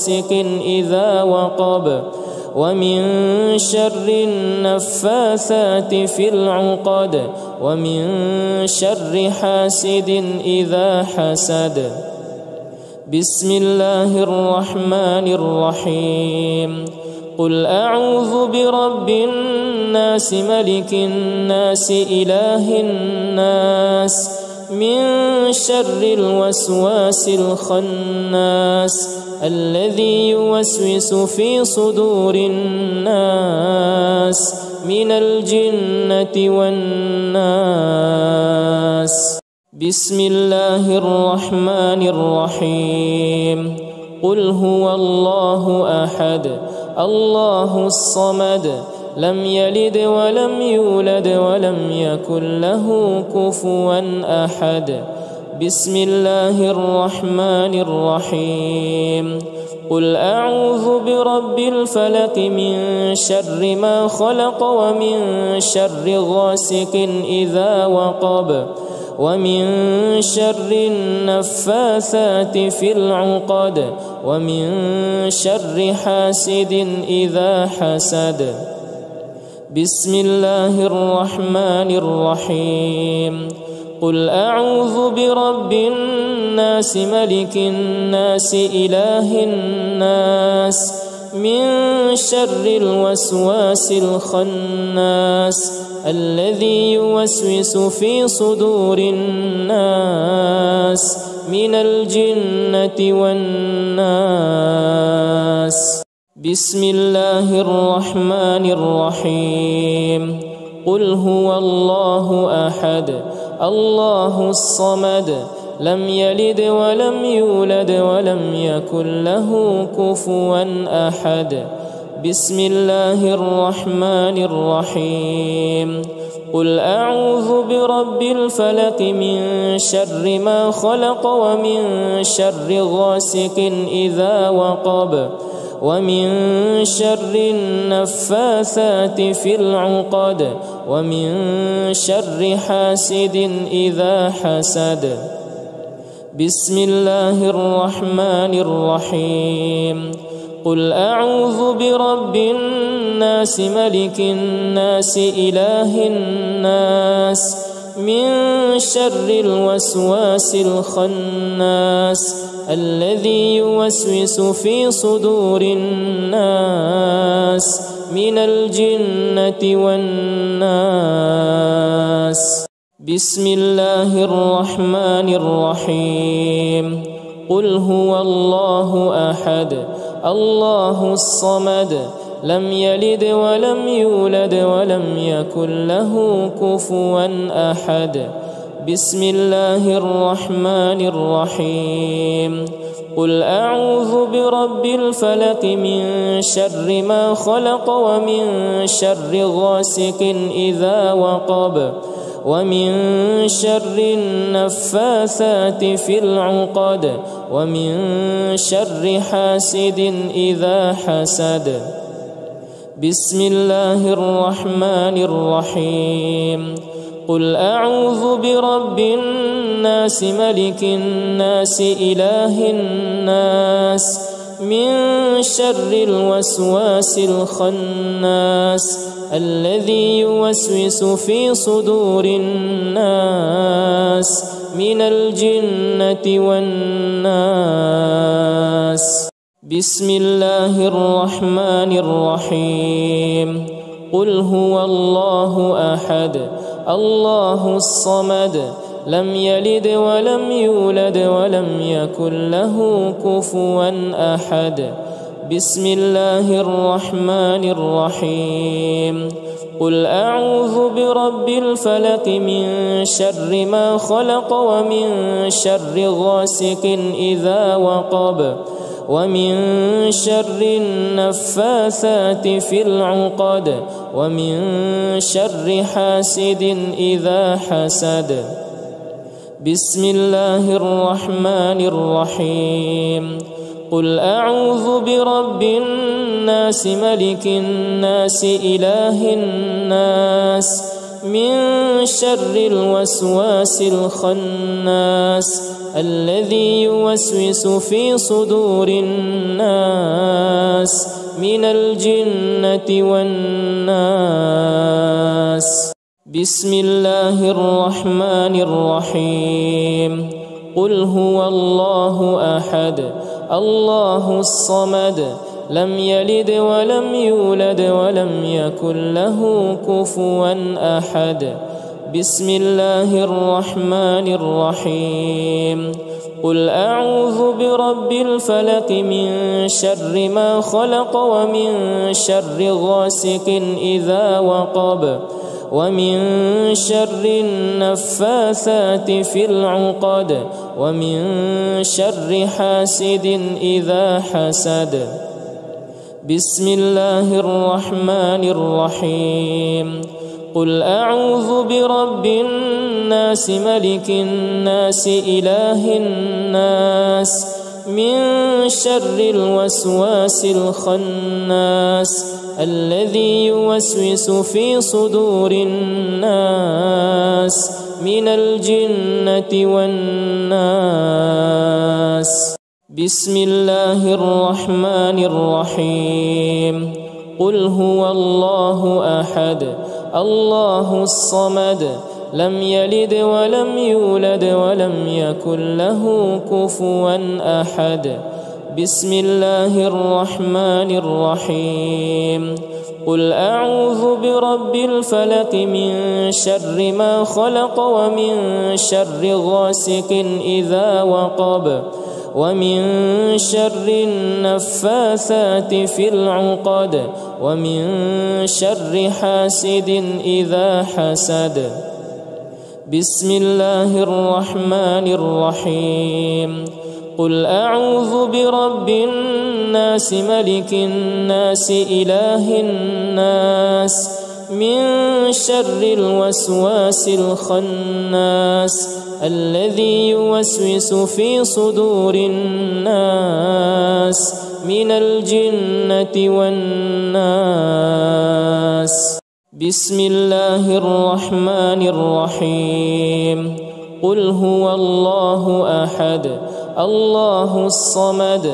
غاسق إذا وقب ومن شر النفاثات في العقد ومن شر حاسد إذا حسد. بسم الله الرحمن الرحيم. قل أعوذ برب الناس ملك الناس إله الناس من شر الوسواس الخناس الذي يوسوس في صدور الناس من الجنة والناس. بسم الله الرحمن الرحيم. قل هو الله أحد الله الصمد لم يلد ولم يولد ولم يكن له كفوا أحد. بسم الله الرحمن الرحيم. قل أعوذ برب الفلق من شر ما خلق ومن شر غاسق إذا وقب ومن شر النفاثات في العقد ومن شر حاسد إذا حسد. بسم الله الرحمن الرحيم. قل أعوذ برب الناس ملك الناس إله الناس من شر الوسواس الخناس الذي يوسوس في صدور الناس من الجنة والناس. بسم الله الرحمن الرحيم. قل هو الله أحد الله الصمد لم يلد ولم يولد ولم يكن له كفوا أحد. بسم الله الرحمن الرحيم. قل أعوذ برب الفلق من شر ما خلق ومن شر غاسق إذا وقب ومن شر النفاثات في العقد ومن شر حاسد إذا حسد. بسم الله الرحمن الرحيم. قل أعوذ برب الناس ملك الناس إله الناس من شر الوسواس الخناس الذي يوسوس في صدور الناس من الجنة والناس. بسم الله الرحمن الرحيم. قل هو الله أحد الله الصمد لم يلد ولم يولد ولم يكن له كفوا أحد. بسم الله الرحمن الرحيم. قل أعوذ برب الفلق من شر ما خلق ومن شر غاسق إذا وقب ومن شر النفاثات في العقد ومن شر حاسد إذا حسد. بسم الله الرحمن الرحيم. قل أعوذ برب الناس ملك الناس إله الناس من شر الوسواس الخناس الذي يوسوس في صدور الناس من الجنة والناس. بسم الله الرحمن الرحيم. قل هو الله أحد الله الصمد لم يلد ولم يولد ولم يكن له كفوا أحد. بسم الله الرحمن الرحيم. قل أعوذ برب الفلق من شر ما خلق ومن شر غاسق إذا وقب ومن شر النفاثات في العقد ومن شر حاسد إذا حسد. بسم الله الرحمن الرحيم. قل أعوذ برب الناس ملك الناس إله الناس من شر الوسواس الخناس الذي يوسوس في صدور الناس الناس من الجنة والناس. بسم الله الرحمن الرحيم. قل هو الله أحد الله الصمد لم يلد ولم يولد ولم يكن له كفوا أحد. بسم الله الرحمن الرحيم. قل أعوذ برب الفلق من شر ما خلق ومن شر غاسق إذا وقب ومن شر النفاثات في العقد ومن شر حاسد إذا حسد. بسم الله الرحمن الرحيم. قل أعوذ برب الناس ملك الناس إله الناس من شر الوسواس الخناس الذي يوسوس في صدور الناس من الجنة والناس. بسم الله الرحمن الرحيم. قل هو الله أحد الله الصمد لم يلد ولم يولد ولم يكن له كفوا أحد. بسم الله الرحمن الرحيم. قل أعوذ برب الفلق من شر ما خلق ومن شر غاسق إذا وقب ومن شر النفاثات في العقد ومن شر حاسد إذا حسد. بسم الله الرحمن الرحيم. قل أعوذ برب الناس ملك الناس إله الناس من شر الوسواس الخناس الذي يوسوس في صدور الناس من الجنة والناس. بسم الله الرحمن الرحيم. قل هو الله أحد الله الصمد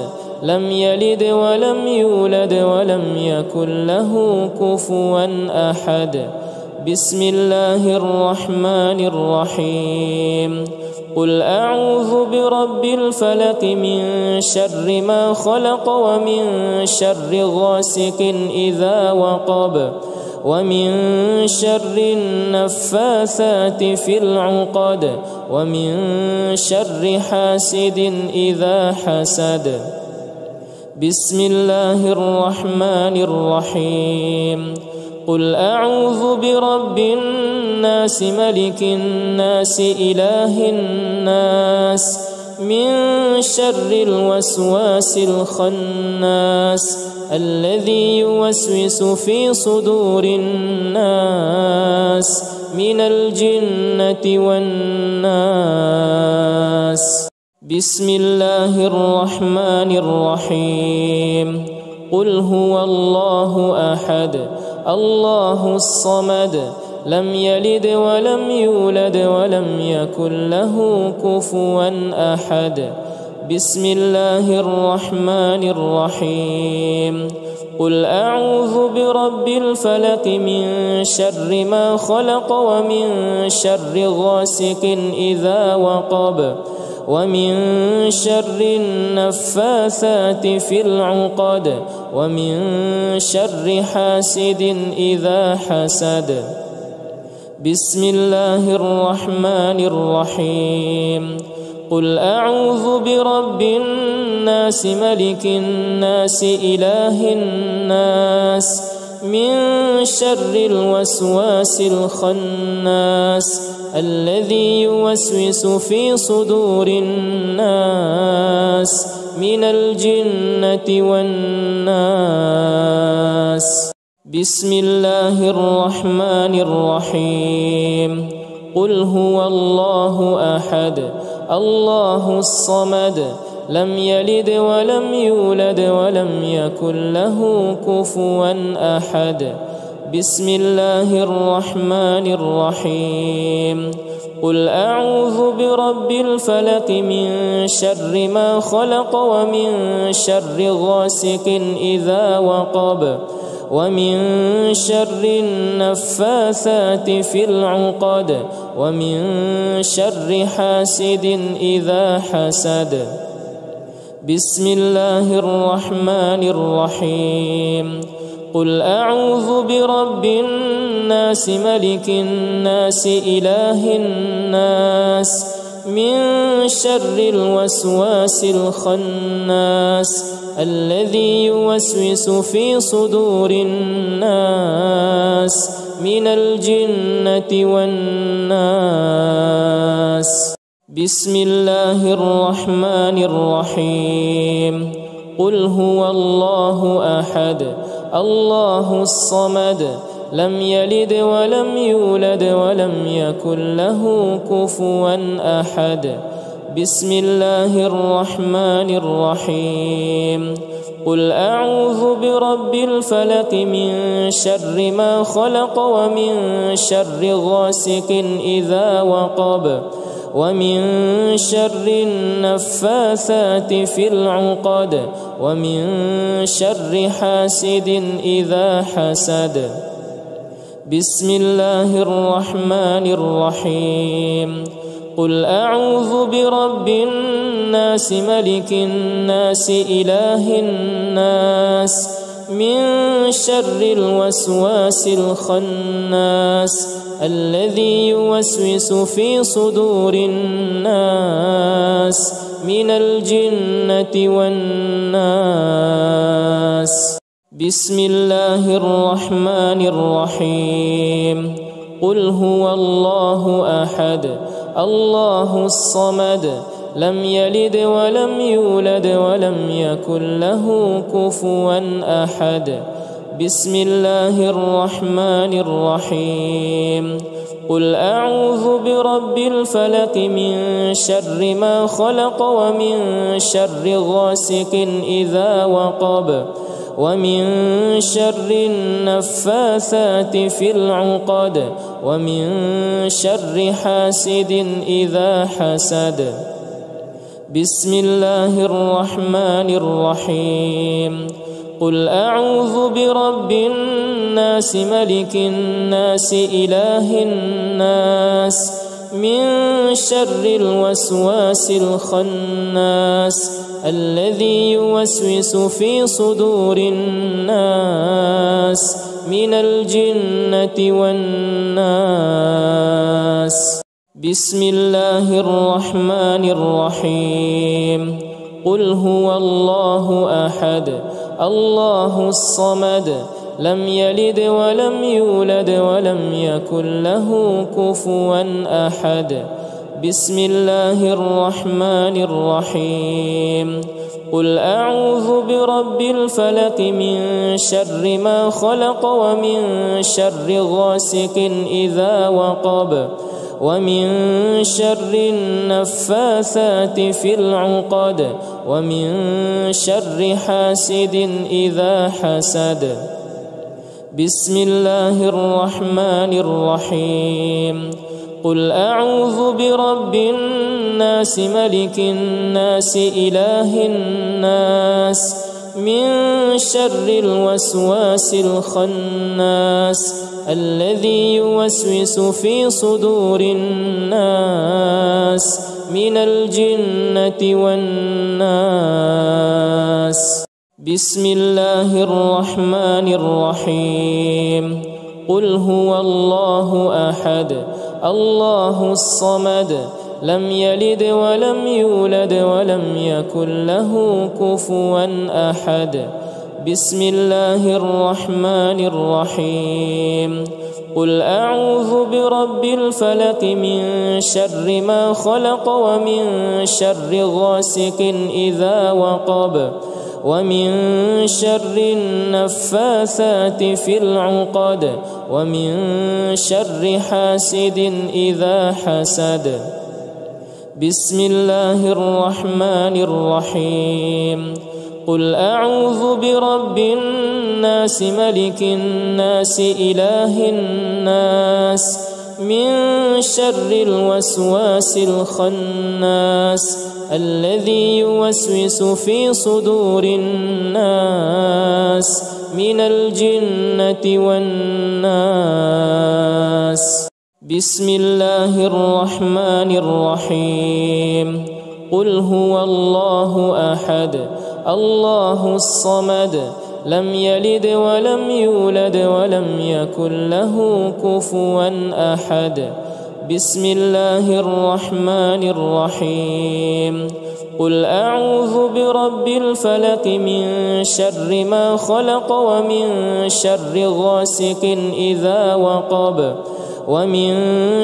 لم يلد ولم يولد ولم يكن له كفوا أحد. بسم الله الرحمن الرحيم. قل أعوذ برب الفلق من شر ما خلق ومن شر غاسق إذا وقب ومن شر النفاثات في العقد ومن شر حاسد إذا حسد. بسم الله الرحمن الرحيم. قل أعوذ برب الناس ملك الناس إله الناس من شر الوسواس الخناس الذي يوسوس في صدور الناس من الجنة والناس. بسم الله الرحمن الرحيم. قل هو الله أحد الله الصمد لم يلد ولم يولد ولم يكن له كفوا أحد. بسم الله الرحمن الرحيم. قل أعوذ برب الفلق من شر ما خلق ومن شر غاسق إذا وقب ومن شر النفاثات في العقد ومن شر حاسد إذا حسد. بسم الله الرحمن الرحيم. قل أعوذ برب الناس ملك الناس إله الناس من شر الوسواس الخناس الذي يوسوس في صدور الناس من الجنة والناس. بسم الله الرحمن الرحيم. قل هو الله أحد الله الصمد لم يلد ولم يولد ولم يكن له كفوا أحد. بسم الله الرحمن الرحيم. قل أعوذ برب الفلق من شر ما خلق ومن شر غاسق إذا وقب ومن شر النفاثات في العقد ومن شر حاسد إذا حسد. بسم الله الرحمن الرحيم. قل أعوذ برب الناس ملك الناس إله الناس من شر الوسواس الخناس الذي يوسوس في صدور الناس من الجنة والناس. بسم الله الرحمن الرحيم. قل هو الله أحد الله الصمد لم يلد ولم يولد ولم يكن له كفوا أحد. بسم الله الرحمن الرحيم. قل أعوذ برب الفلق من شر ما خلق ومن شر غاسق إذا وقب ومن شر النفاثات في العقد ومن شر حاسد إذا حسد. بسم الله الرحمن الرحيم. قل أعوذ برب الناس ملك الناس إله الناس من شر الوسواس الخناس الذي يوسوس في صدور الناس من الجنة والناس. بسم الله الرحمن الرحيم. قل هو الله أحد الله الصمد لم يلد ولم يولد ولم يكن له كفوا أحد. بسم الله الرحمن الرحيم. قل أعوذ برب الفلق من شر ما خلق ومن شر غاسق إذا وقب ومن شر النفاثات في العقد ومن شر حاسد إذا حسد. بسم الله الرحمن الرحيم. قل أعوذ برب الناس ملك الناس إله الناس من شر الوسواس الخناس الذي يوسوس في صدور الناس من الجنة والناس. بسم الله الرحمن الرحيم. قل هو الله أحد الله الصمد لم يلد ولم يولد ولم يكن له كفوا أحد. بسم الله الرحمن الرحيم. قل أعوذ برب الفلق من شر ما خلق ومن شر غاسق إذا وقب ومن شر النفاثات في العقد ومن شر حاسد إذا حسد. بسم الله الرحمن الرحيم. قل أعوذ برب الناس ملك الناس إله الناس من شر الوسواس الخناس الذي يوسوس في صدور الناس من الجنة والناس. بسم الله الرحمن الرحيم. قل هو الله أحد الله الصمد لم يلد ولم يولد ولم يكن له كفوا أحد. بسم الله الرحمن الرحيم. قل أعوذ برب الفلق من شر ما خلق ومن شر غاسق إذا وقب ومن شر النفاثات في العقد ومن شر حاسد إذا حسد. بسم الله الرحمن الرحيم. قل أعوذ برب الناس ملك الناس إله الناس من شر الوسواس الخناس الذي يوسوس في صدور الناس من الجنة والناس. بسم الله الرحمن الرحيم. قل هو الله أحد الله الصمد لم يلد ولم يولد ولم يكن له كفوا أحد. بسم الله الرحمن الرحيم. قل أعوذ برب الفلق من شر ما خلق ومن شر غاسق إذا وقب ومن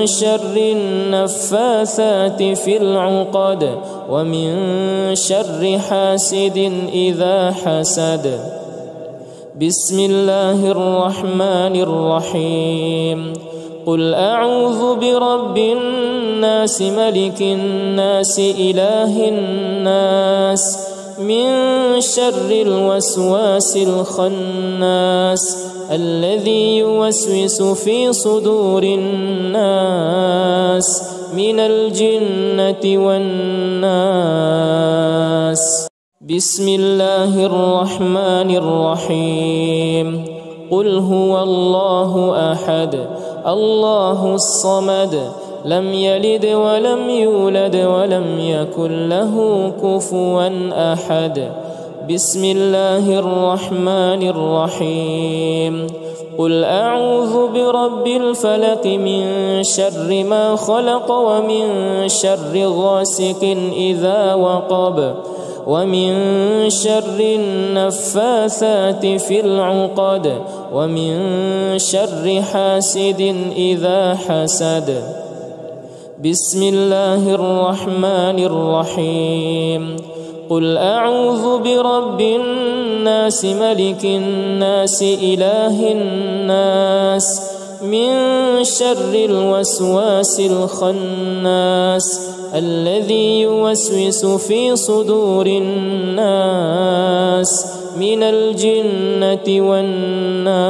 شر النفاثات في العقد ومن شر حاسد إذا حسد. بسم الله الرحمن الرحيم. قل أعوذ برب الناس ملك الناس إله الناس من شر الوسواس الخناس الذي يوسوس في صدور الناس من الجنة والناس. بسم الله الرحمن الرحيم. قل هو الله أحد الله الصمد لم يلد ولم يولد ولم يكن له كفوا أحد. بسم الله الرحمن الرحيم. قل أعوذ برب الفلق من شر ما خلق ومن شر غاسق إذا وقب ومن شر النفاثات في العقد ومن شر حاسد إذا حسد. بسم الله الرحمن الرحيم. قل أعوذ برب الناس ملك الناس إله الناس من شر الوسواس الخناس الذي يوسوس في صدور الناس من الجنة والناس.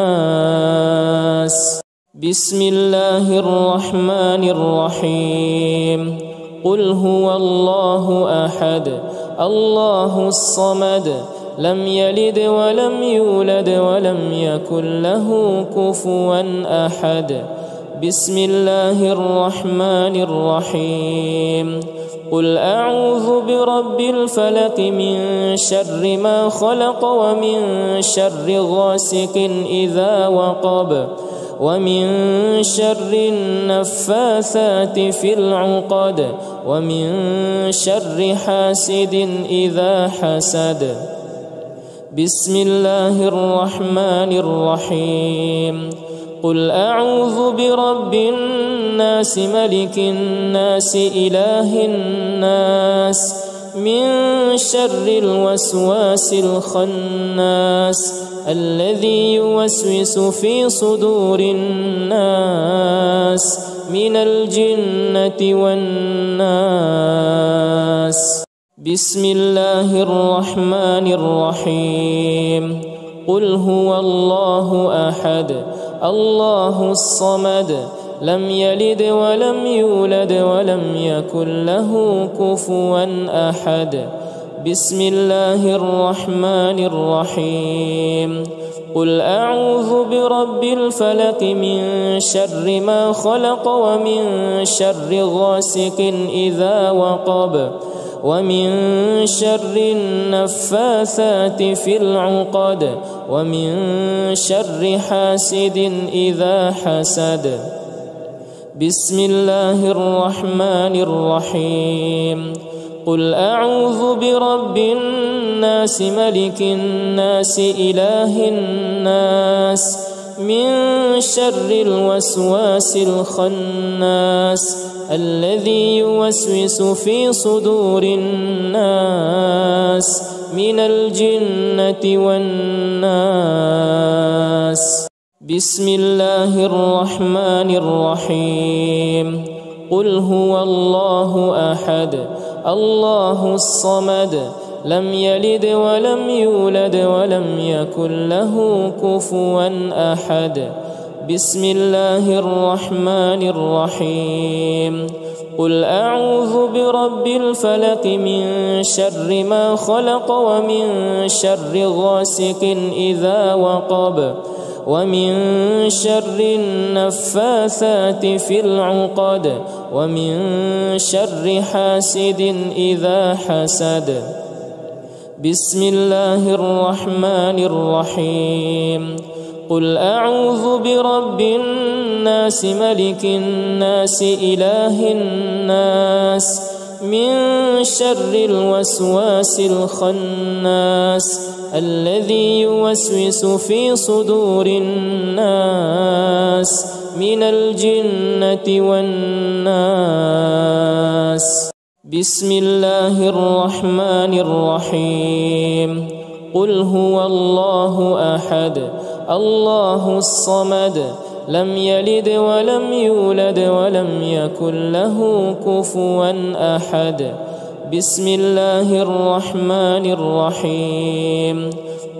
بسم الله الرحمن الرحيم. قل هو الله أحد الله الصمد لم يلد ولم يولد ولم يكن له كفوا أحد. بسم الله الرحمن الرحيم. قل أعوذ برب الفلق من شر ما خلق ومن شر غاسق إذا وقب ومن شر النفاثات في العقد ومن شر حاسد إذا حسد. بسم الله الرحمن الرحيم. قل أعوذ برب الناس ملك الناس إله الناس من شر الوسواس الخناس الذي يوسوس في صدور الناس من الجنة والناس. بسم الله الرحمن الرحيم. قل هو الله أحد الله الصمد لم يلد ولم يولد ولم يكن له كفوا أحد. بسم الله الرحمن الرحيم. قل أعوذ برب الفلق من شر ما خلق ومن شر غاسق إذا وقب ومن شر النفاثات في العقد ومن شر حاسد إذا حسد. بسم الله الرحمن الرحيم. قل أعوذ برب الناس ملك الناس إله الناس من شر الوسواس الخناس الذي يوسوس في صدور الناس من الجنة والناس. بسم الله الرحمن الرحيم. قل هو الله أحد الله الصمد لم يلد ولم يولد ولم يكن له كفوا أحد. بسم الله الرحمن الرحيم قل أعوذ برب الفلق من شر ما خلق ومن شر غاسق إذا وقب ومن شر النفاثات في العقد ومن شر حاسد إذا حسد بسم الله الرحمن الرحيم قل أعوذ برب الناس ملك الناس إله الناس من شر الوسواس الخناس الذي يوسوس في صدور الناس من الجنة والناس بسم الله الرحمن الرحيم قل هو الله أحد الله الصمد لم يلد ولم يولد ولم يكن له كفوا أحد بسم الله الرحمن الرحيم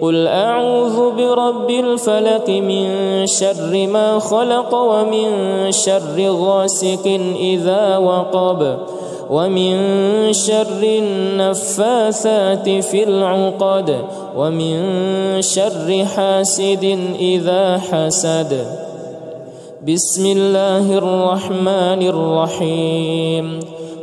قل أعوذ برب الفلق من شر ما خلق ومن شر غاسق إذا وقب ومن شر النفاثات في العقد ومن شر حاسد إذا حسد بسم الله الرحمن الرحيم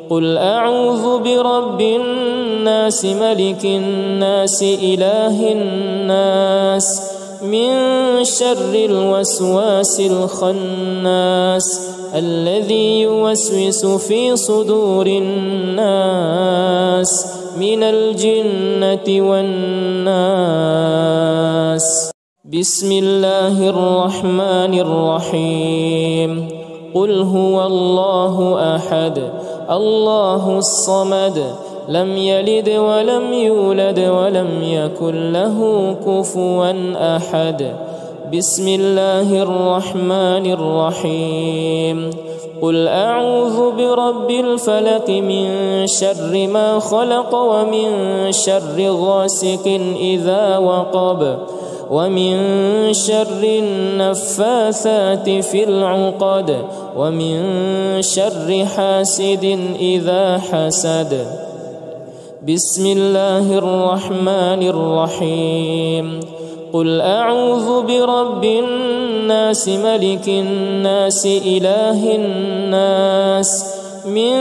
قل أعوذ برب الناس ملك الناس إله الناس من شر الوسواس الخناس الذي يوسوس في صدور الناس من الجنة والناس بسم الله الرحمن الرحيم قل هو الله أحد الله الصمد لم يلد ولم يولد ولم يكن له كفوا أحد بسم الله الرحمن الرحيم قل أعوذ برب الفلق من شر ما خلق ومن شر غاسق إذا وقب ومن شر النفاثات في العقد ومن شر حاسد إذا حسد بسم الله الرحمن الرحيم قل أعوذ برب الناس ملك الناس إله الناس من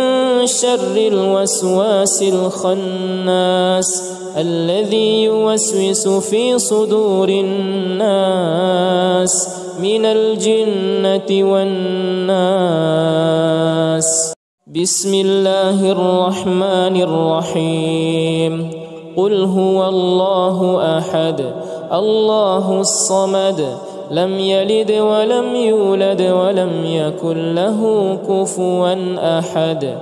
شر الوسواس الخناس الذي يوسوس في صدور الناس من الجنة والناس بسم الله الرحمن الرحيم قل هو الله أحد الله الصمد لم يلد ولم يولد ولم يكن له كفوا أحد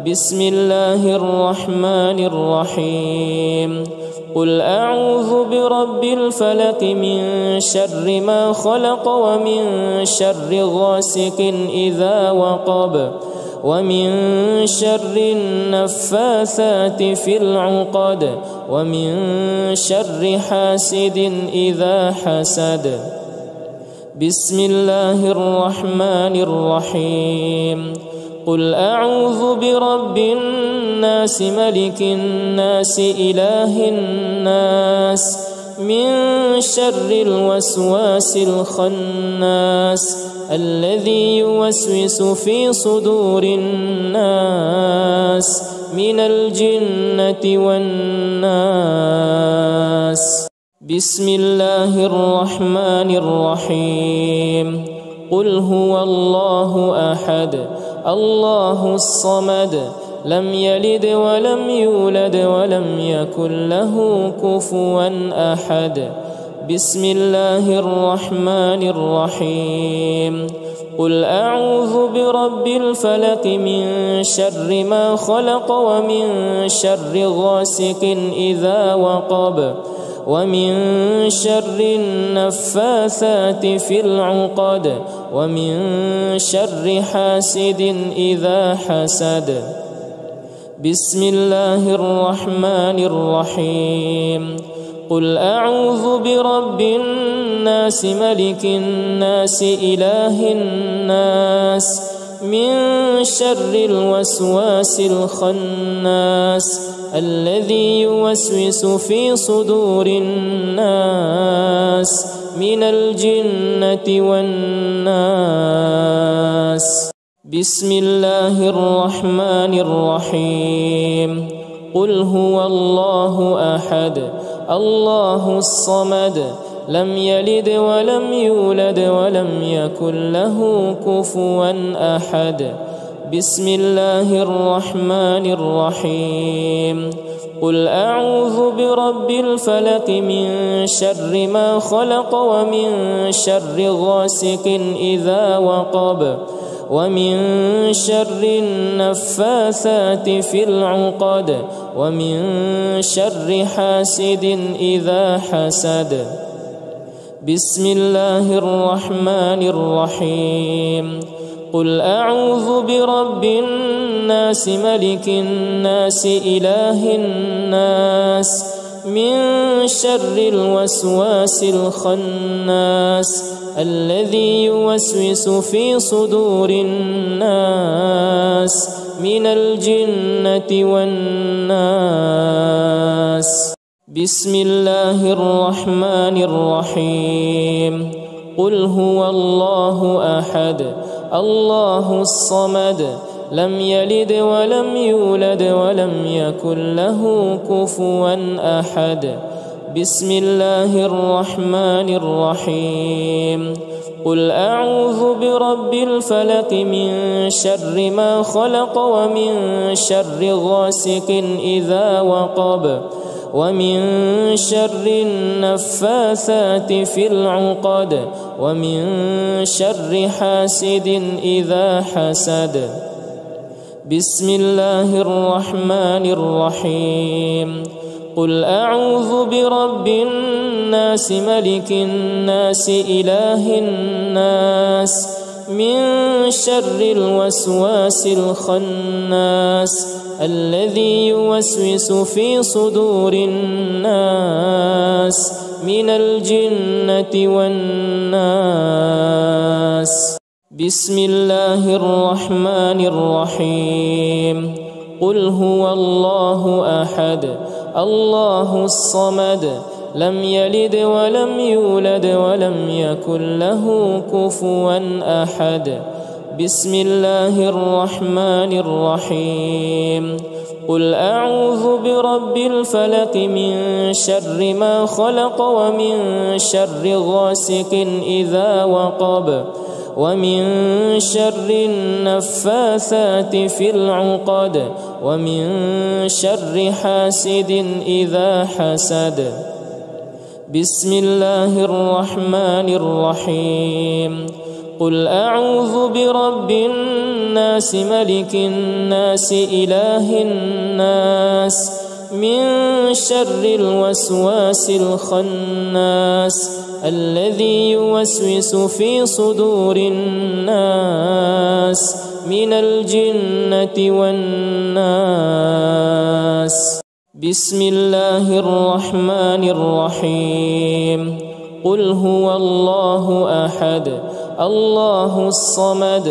بسم الله الرحمن الرحيم قل أعوذ برب الفلق من شر ما خلق ومن شر غاسق إذا وقب ومن شر النفاثات في العقد ومن شر حاسد إذا حسد بسم الله الرحمن الرحيم قل أعوذ برب الناس ملك الناس إله الناس من شر الوسواس الخناس الذي يوسوس في صدور الناس من الجنة والناس بسم الله الرحمن الرحيم قل هو الله أحد الله الصمد لم يلد ولم يولد ولم يكن له كفوا أحد بسم الله الرحمن الرحيم قل أعوذ برب الفلق من شر ما خلق ومن شر غاسق إذا وقب ومن شر النفاثات في العقد ومن شر حاسد إذا حسد بسم الله الرحمن الرحيم قل أعوذ برب الناس ملك الناس إله الناس من شر الوسواس الخناس الذي يوسوس في صدور الناس من الجنة والناس. بسم الله الرحمن الرحيم. قل هو الله أحد الله الصمد لم يلد ولم يولد ولم يكن له كفوا أحد. بسم الله الرحمن الرحيم. قل أعوذ برب الفلق من شر ما خلق ومن شر غاسق إذا وقب ومن شر النفاثات في العقد ومن شر حاسد إذا حسد. بسم الله الرحمن الرحيم. قل أعوذ برب الناس ملك الناس إله الناس من شر الوسواس الخناس الذي يوسوس في صدور الناس من الجنة والناس. بسم الله الرحمن الرحيم. قل هو الله أحد الله الصمد لم يلد ولم يولد ولم يكن له كفوا أحد. بسم الله الرحمن الرحيم. قل أعوذ برب الفلق من شر ما خلق ومن شر غاسق إذا وقب ومن شر النفاثات في العقد ومن شر حاسد إذا حسد. بسم الله الرحمن الرحيم. قل أعوذ برب الناس ملك الناس إله الناس من شر الوسواس الخناس الذي يوسوس في صدور الناس من الجنة والناس. بسم الله الرحمن الرحيم. قل هو الله أحد الله الصمد لم يلد ولم يولد ولم يكن له كفوا أحد. بسم الله الرحمن الرحيم. قل أعوذ برب الفلق من شر ما خلق ومن شر غاسق إذا وقب ومن شر النفاثات في العقد ومن شر حاسد إذا حسد. بسم الله الرحمن الرحيم. قل أعوذ برب الناس ملك الناس إله الناس من شر الوسواس الخناس الذي يوسوس في صدور الناس من الجنة والناس. بسم الله الرحمن الرحيم. قل هو الله أحد الله الصمد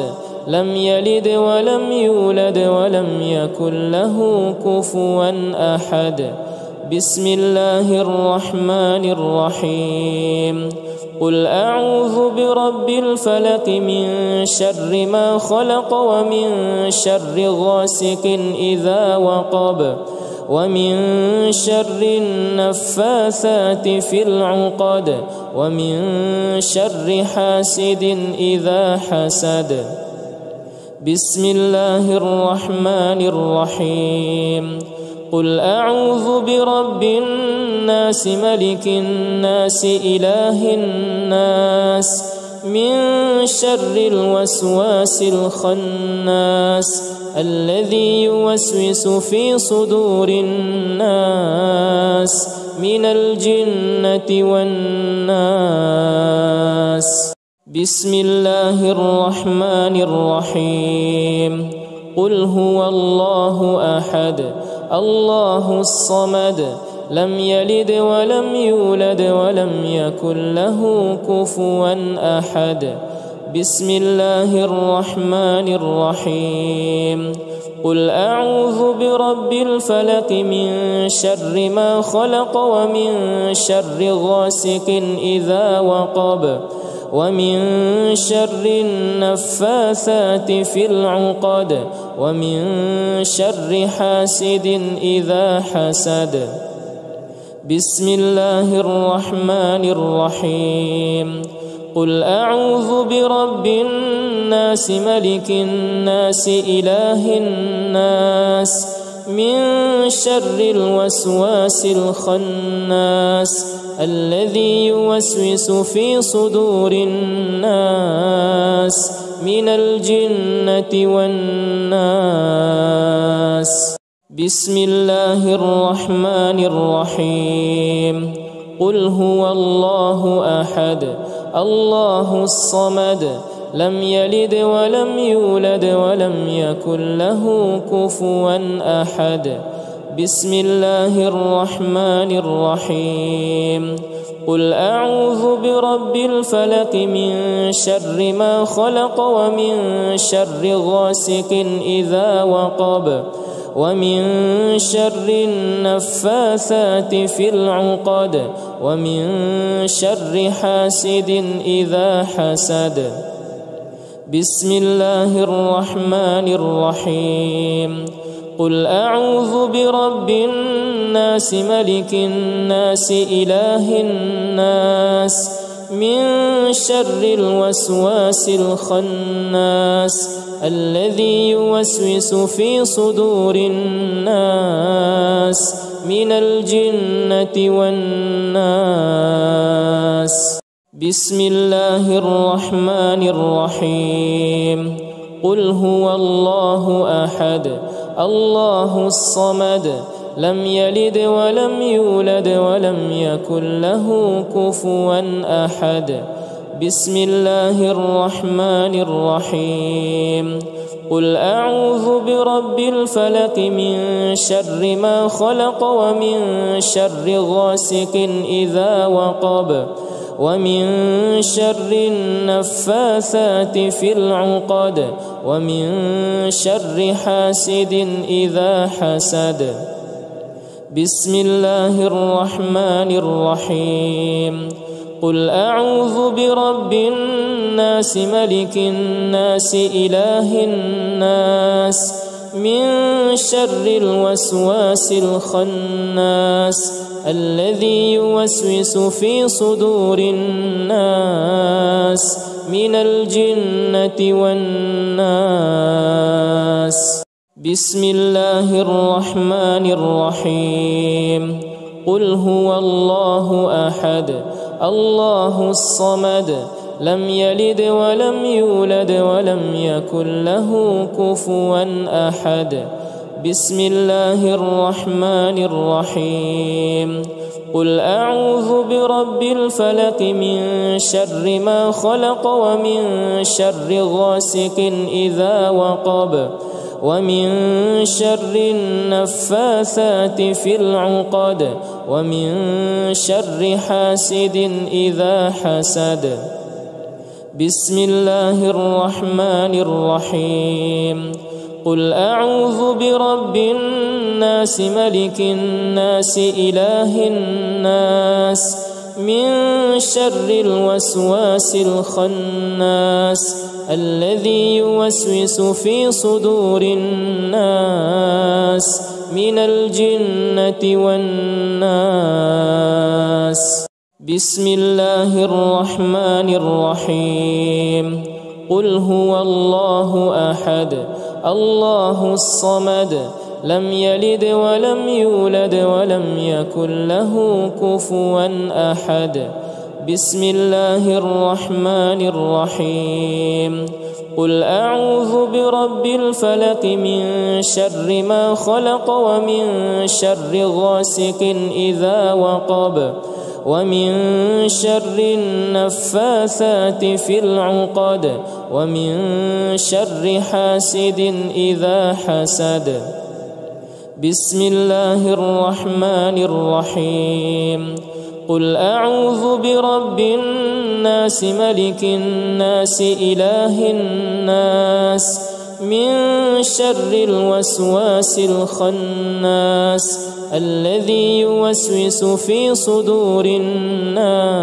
لم يلد ولم يولد ولم يكن له كفوا أحد. بسم الله الرحمن الرحيم. قل أعوذ برب الفلق من شر ما خلق ومن شر غاسق إذا وقب ومن شر النفاثات في العقد ومن شر حاسد إذا حسد. بسم الله الرحمن الرحيم. قل أعوذ برب الناس ملك الناس إله الناس من شر الوسواس الخناس الذي يوسوس في صدور الناس من الجنة والناس. بسم الله الرحمن الرحيم. قل هو الله أحد الله الصمد لم يلد ولم يولد ولم يكن له كفوا أحد. بسم الله الرحمن الرحيم. قل أعوذ برب الفلق من شر ما خلق ومن شر غاسق إذا وقب ومن شر النفاثات في العقد ومن شر حاسد إذا حسد. بسم الله الرحمن الرحيم. قل أعوذ برب الناس ملك الناس إله الناس من شر الوسواس الخناس الذي يوسوس في صدور الناس من الجنة والناس. بسم الله الرحمن الرحيم. قل هو الله أحد الله الصمد لم يلد ولم يولد ولم يكن له كفوا أحد. بسم الله الرحمن الرحيم. قل أعوذ برب الفلق من شر ما خلق ومن شر غاسق إذا وقب ومن شر النفاثات في العقد ومن شر حاسد إذا حسد. بسم الله الرحمن الرحيم. قل أعوذ برب الناس ملك الناس إله الناس من شر الوسواس الخناس الذي يوسوس في صدور الناس من الجنة والناس. بسم الله الرحمن الرحيم. قل هو الله أحد الله الصمد لم يلد ولم يولد ولم يكن له كفوا أحد. بسم الله الرحمن الرحيم. قل أعوذ برب الفلق من شر ما خلق ومن شر غاسق إذا وقب ومن شر النفاثات في العقد ومن شر حاسد إذا حسد. بسم الله الرحمن الرحيم. قل أعوذ برب الناس ملك الناس إله الناس من شر الوسواس الخناس الذي يوسوس في صدور الناس من الجنة والناس. بسم الله الرحمن الرحيم. قل هو الله أحد الله الصمد لم يلد ولم يولد ولم يكن له كفوا أحد. بسم الله الرحمن الرحيم. قل أعوذ برب الفلق من شر ما خلق ومن شر غاسق إذا وقب ومن شر النفاثات في العقد ومن شر حاسد إذا حسد. بسم الله الرحمن الرحيم. قل أعوذ برب الناس ملك الناس إله الناس من شر الوسواس الخناس الذي يوسوس في صدور الناس من الجنة والناس. بسم الله الرحمن الرحيم. قل هو الله أحد الله الصمد لم يلد ولم يولد ولم يكن له كفوا أحد. بسم الله الرحمن الرحيم. قل أعوذ برب الفلق من شر ما خلق ومن شر غاسق إذا وقب ومن شر النفاثات في العقد ومن شر حاسد إذا حسد. بسم الله الرحمن الرحيم قل أعوذ برب الناس ملك الناس إله الناس من شر الوسواس الخناس الذي يوسوس في صدور الناس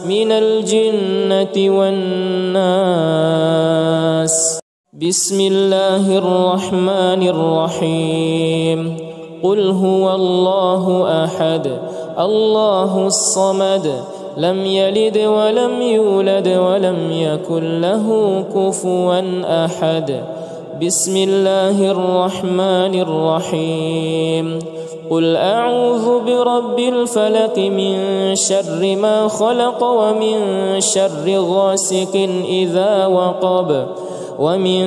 من الجنة والناس. بسم الله الرحمن الرحيم قل هو الله أحد الله الصمد لم يلد ولم يولد ولم يكن له كفوا أحد. بسم الله الرحمن الرحيم قل أعوذ برب الفلق من شر ما خلق ومن شر غاسق إذا وقب ومن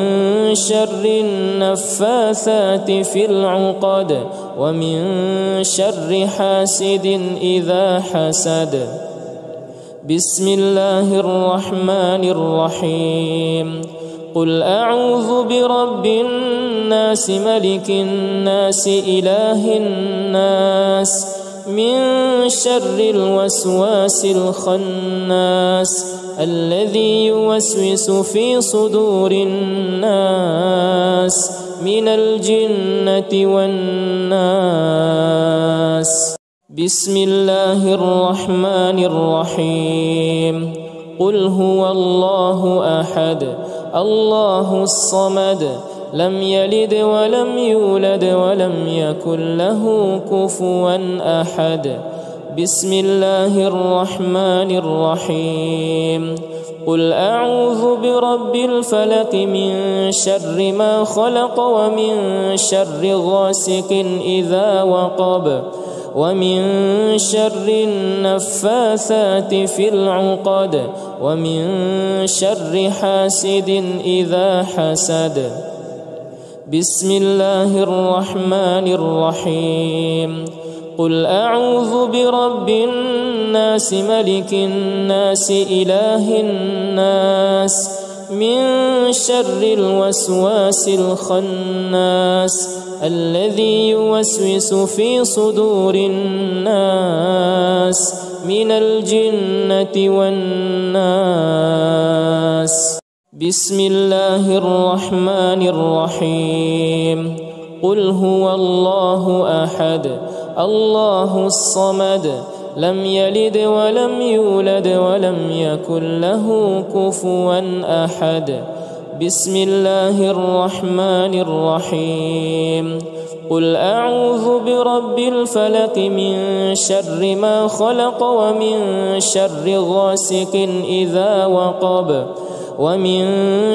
شر النفاثات في العقد ومن شر حاسد إذا حسد. بسم الله الرحمن الرحيم قل أعوذ برب الناس ملك الناس إله الناس من شر الوسواس الخناس الذي يوسوس في صدور الناس من الجنة والناس. بسم الله الرحمن الرحيم قل هو الله أحد الله الصمد لم يلد ولم يولد ولم يكن له كفوا أحد. بسم الله الرحمن الرحيم قل أعوذ برب الفلق من شر ما خلق ومن شر غاسق إذا وقب ومن شر النفاثات في العقد ومن شر حاسد إذا حسد. بسم الله الرحمن الرحيم قل أعوذ برب الناس ملك الناس إله الناس من شر الوسواس الخناس الذي يوسوس في صدور الناس من الجنة والناس. بسم الله الرحمن الرحيم قل هو الله أحد الله الصمد لم يلد ولم يولد ولم يكن له كفوا أحد. بسم الله الرحمن الرحيم قل أعوذ برب الفلق من شر ما خلق ومن شر غاسق إذا وقب ومن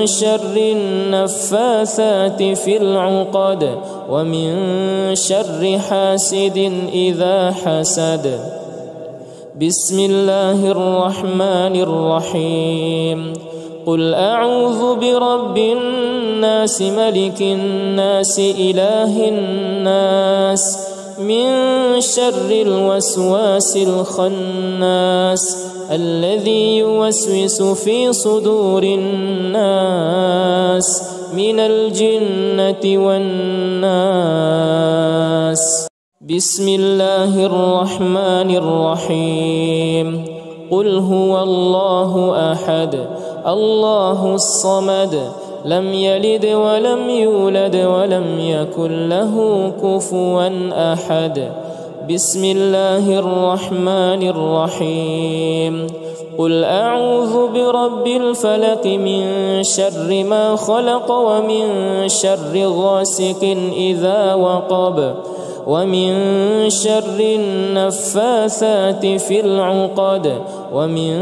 شر النفاثات في العقد ومن شر حاسد إذا حسد. بسم الله الرحمن الرحيم قل أعوذ برب الناس ملك الناس إله الناس من شر الوسواس الخناس الذي يوسوس في صدور الناس من الجنة والناس. بسم الله الرحمن الرحيم قل هو الله أحد الله الصمد لم يلد ولم يولد ولم يكن له كفوا أحد. بسم الله الرحمن الرحيم قل أعوذ برب الفلق من شر ما خلق ومن شر غاسق إذا وقب ومن شر النفاثات في العقد ومن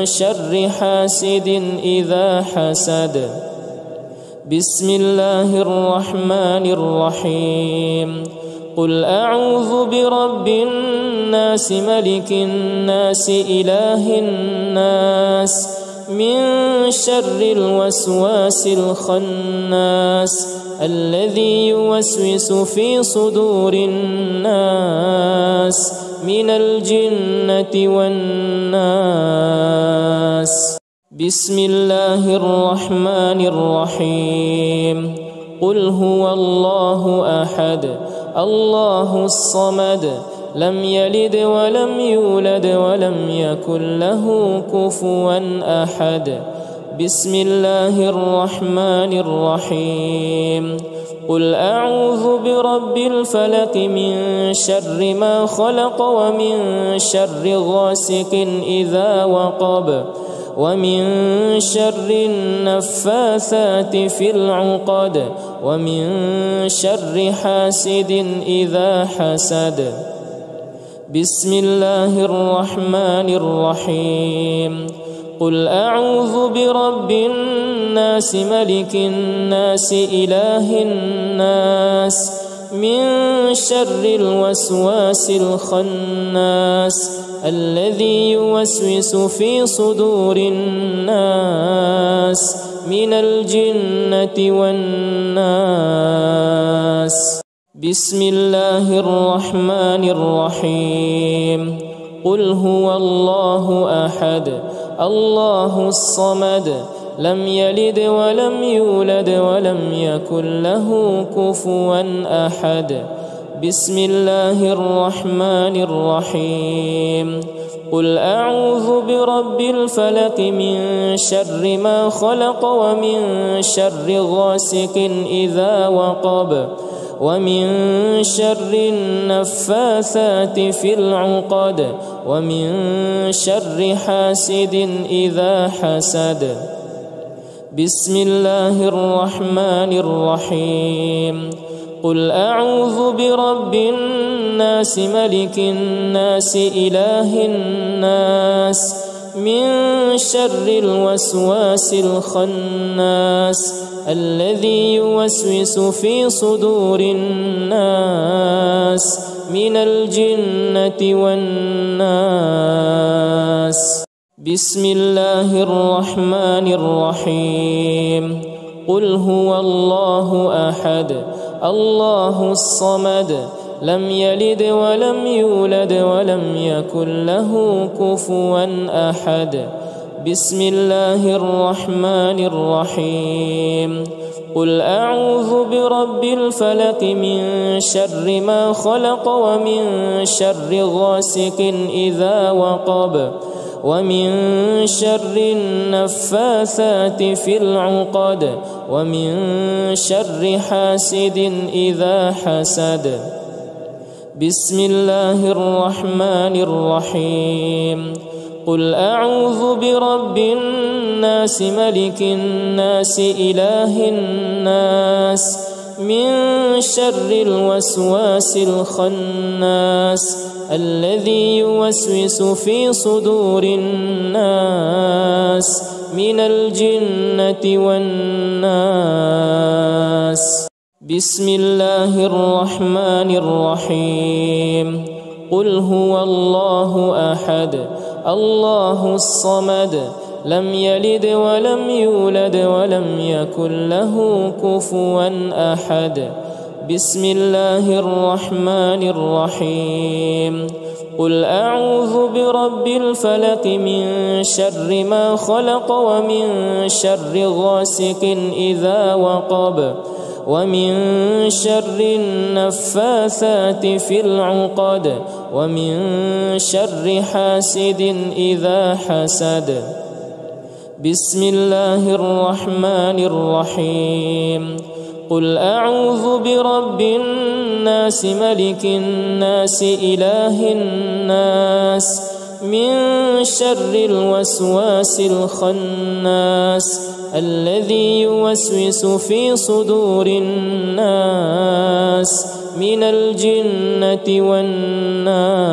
شر حاسد إذا حسد. بسم الله الرحمن الرحيم قل أعوذ برب الناس ملك الناس إله الناس من شر الوسواس الخناس الذي يوسوس في صدور الناس من الجنة والناس. بسم الله الرحمن الرحيم قل هو الله أحد الله الصمد لم يلد ولم يولد ولم يكن له كفوا أحد بسم الله الرحمن الرحيم قل أعوذ برب الفلق من شر ما خلق ومن شر غاسق إذا وقب ومن شر النفاثات في العقد ومن شر حاسد إذا حسد بسم الله الرحمن الرحيم قل أعوذ برب الناس ملك الناس إله الناس من شر الوسواس الخناس الذي يوسوس في صدور الناس من الجنة والناس بسم الله الرحمن الرحيم قل هو الله أحد الله الصمد لم يلد ولم يولد ولم يكن له كفوا أحد بسم الله الرحمن الرحيم قل أعوذ برب الفلق من شر ما خلق ومن شر غاسق إذا وقب ومن شر النفاثات في العقد ومن شر حاسد إذا حسد بسم الله الرحمن الرحيم قل أعوذ برب الناس ملك الناس إله الناس من شر الوسواس الخناس الذي يوسوس في صدور الناس من الجنة والناس بسم الله الرحمن الرحيم قل هو الله أحد الله الصمد لم يلد ولم يولد ولم يكن له كفوا أحد بسم الله الرحمن الرحيم قل أعوذ برب الفلق من شر ما خلق ومن شر غاسق إذا وقب ومن شر النفاثات في العقد ومن شر حاسد إذا حسد بسم الله الرحمن الرحيم قل أعوذ برب الناس ملك الناس إله الناس من شر الوسواس الخناس الذي يوسوس في صدور الناس من الجنة والناس بسم الله الرحمن الرحيم قل هو الله أحد الله الصمد لم يلد ولم يولد ولم يكن له كفوا أحد بسم الله الرحمن الرحيم قل أعوذ برب الفلق من شر ما خلق ومن شر غاسق إذا وقب ومن شر النفاثات في العقد ومن شر حاسد إذا حسد بسم الله الرحمن الرحيم قل أعوذ برب الناس ملك الناس إله الناس من شر الوسواس الخناس الذي يوسوس في صدور الناس من الجنة والناس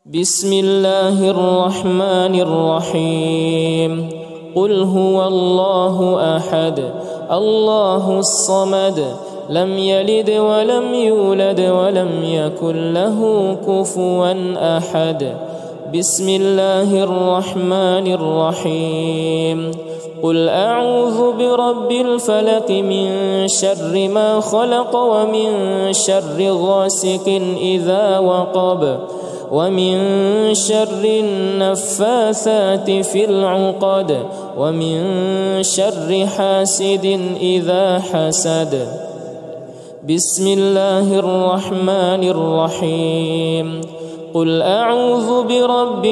بسم الله الرحمن الرحيم قل هو الله أحد الله الصمد لم يلد ولم يولد ولم يكن له كفوا أحد بسم الله الرحمن الرحيم قل أعوذ برب الفلق من شر ما خلق ومن شر غاسق إذا وقب ومن شر النفاثات في العقد ومن شر حاسد إذا حسد. بسم الله الرحمن الرحيم. قل أعوذ برب